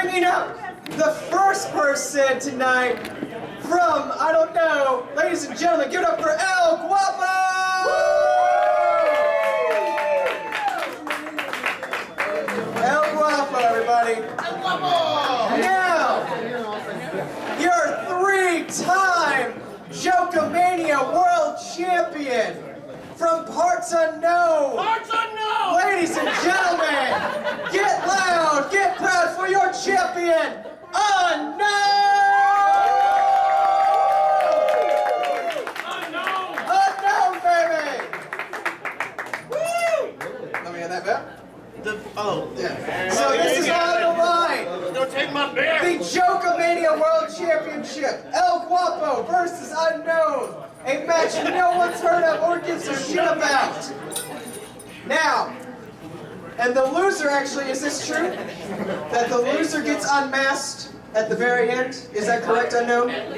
bringing up the first person tonight from, I don't know, ladies and gentlemen, give it up for El Guapo! El Guapo, everybody. El Guapo! Now, your three-time joke-a-mania world champion from parts unknown. Parts unknown! Ladies and gentlemen, get loud, get proud for your champion, Unknown! Unknown, baby! Woo! Let me get that back. Yeah. So this is on the line. Don't take my beer. The joke-a-mania world championship. El Guapo versus Unknown. A match no one's heard of or gives a shit about. Now, and the loser actually, is this true? That the loser gets unmasked at the very end? Is that correct, Unknown? I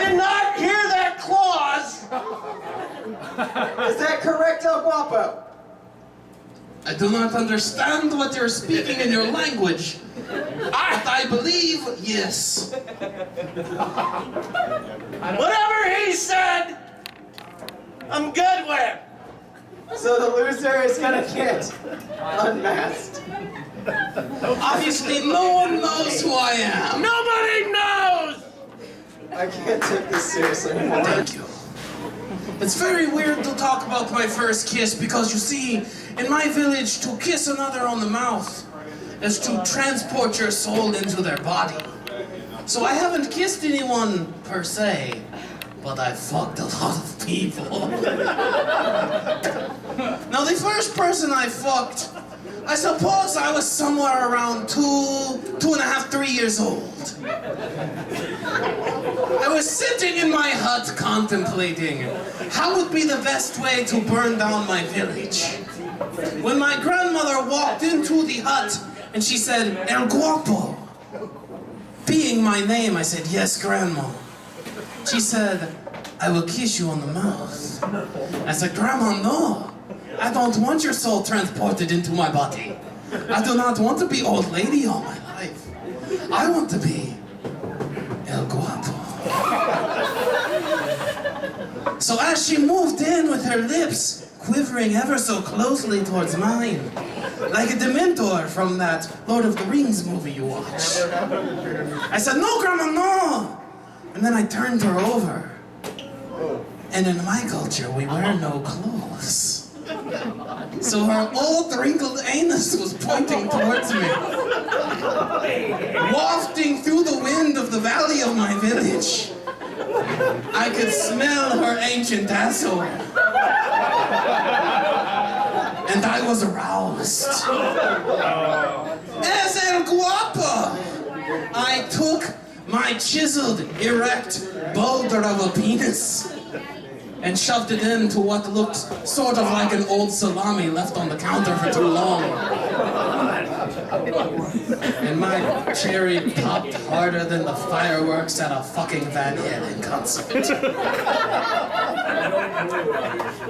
did not hear that clause. Is that correct, El Guapo? I do not understand what you're speaking in your language. I believe yes. Whatever he said, I'm good with. So the loser is gonna get unmasked. Obviously, no one knows who I am. Nobody knows. I can't take this seriously anymore. Thank you. It's very weird to talk about my first kiss because, you see, in my village, to kiss another on the mouth is to transport your soul into their body. So I haven't kissed anyone per se, but I fucked a lot of people. Now, the first person I fucked, I suppose I was somewhere around 2.5, 3 years old. I was sitting in my hut contemplating how would be the best way to burn down my village. When my grandmother walked into the hut and she said, El Guapo. Being my name, I said, yes, Grandma. She said, I will kiss you on the mouth. I said, Grandma, no. I don't want your soul transported into my body. I do not want to be old lady all my life. I want to be El Guapo. So as she moved in with her lips quivering ever so closely towards mine, like a Dementor from that Lord of the Rings movie you watch, I said, no, Grandma, no! And then I turned her over. And in my culture, we wear no clothes. So her old wrinkled anus was pointing towards me, wafting through the wind of the valley of my village. I could smell her ancient asshole. And I was aroused. As El Guapo, I took my chiseled, erect boulder of a penis and shoved it into what looked sort of like an old salami left on the counter for too long. And my cherry popped harder than the fireworks at a fucking Van Halen concert.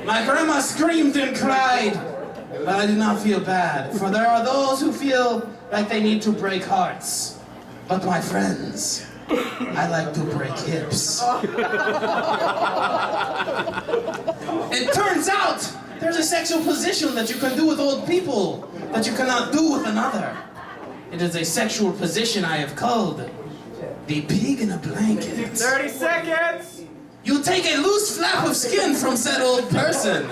My grandma screamed and cried, but I did not feel bad, for there are those who feel like they need to break hearts. But my friends, I like to break hips. It turns out there's a sexual position that you can do with old people that you cannot do with another. It is a sexual position I have called the pig in a blanket. 30 seconds! You take a loose flap of skin from said old person.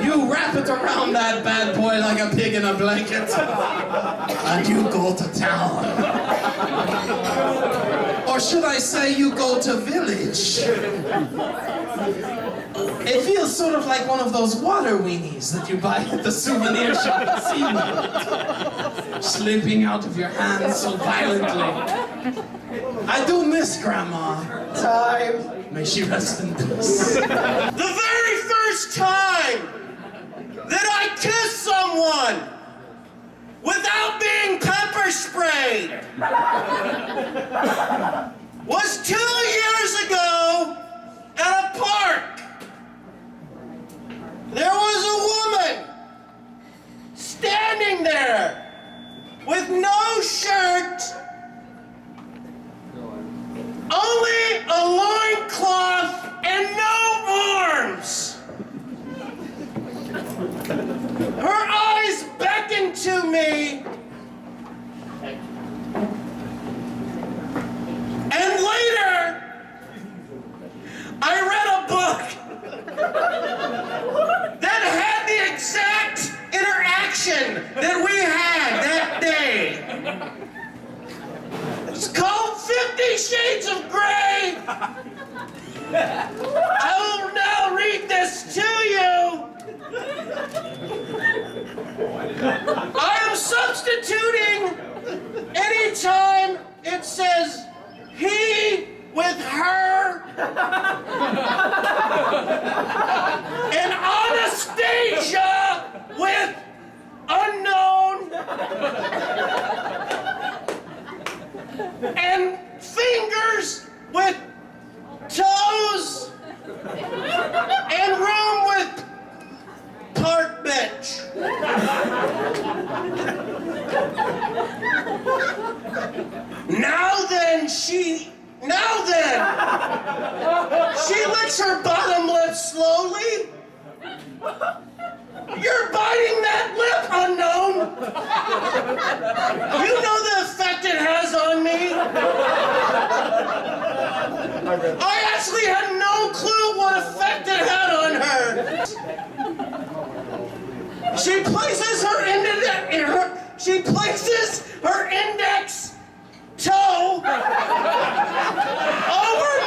You wrap it around that bad boy like a pig in a blanket. And you go to town. Or should I say you go to village? It feels sort of like one of those water weenies that you buy at the souvenir shop at SeaWorld. Slipping out of your hands so violently. I do miss Grandma. Time. May she rest in peace. The very first time that I kissed someone without being pepper sprayed was 2 years ago at a park. There was a woman standing there with no shirt, only a loincloth and no arms. Her eyes beckoned to me, and later I read a book that had the exact interaction that we had that day. It's called 50 Shades of Grey. I will now read this to you. I am substituting anytime it says he with her and Anastasia with unknown and fingers with toes and room with park bench. Now then, she licks her bottom lip slowly. You're biting that lip, unknown. You know the effect it has on me. I actually had no clue what effect it had on her. She places her index toe over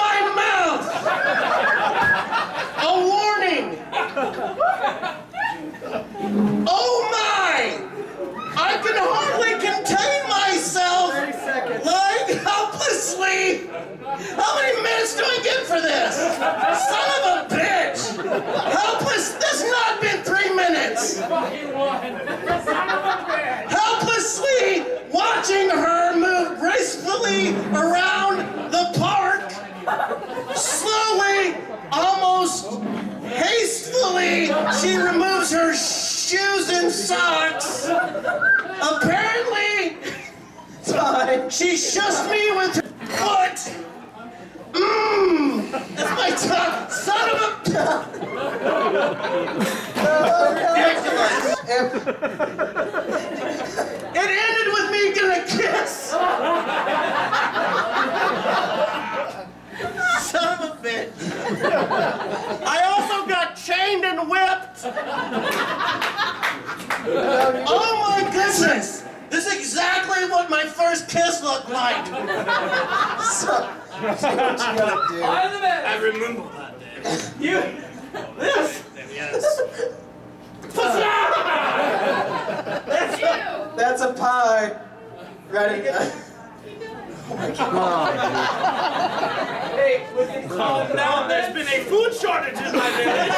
my mouth. A warning. Oh my! I can hardly contain myself. 30 seconds. Lying helplessly. How many minutes do I get for this? Son of a bitch! Helpless. This has not been 3 minutes. Helplessly watching her move gracefully around the park, slowly, almost hastefully, she removes her shoes and socks. Apparently, she shoved me with her foot. That's my tongue. Son of a... It ended with me getting a kiss. Son of a bitch. I also got chained and whipped. Oh my goodness. This is exactly what my first kiss looked like. What you gotta do? I remember that day. This. Yes. That's a pie. Ready? Oh my God. Hey, calm down. There's been a food shortage in my village.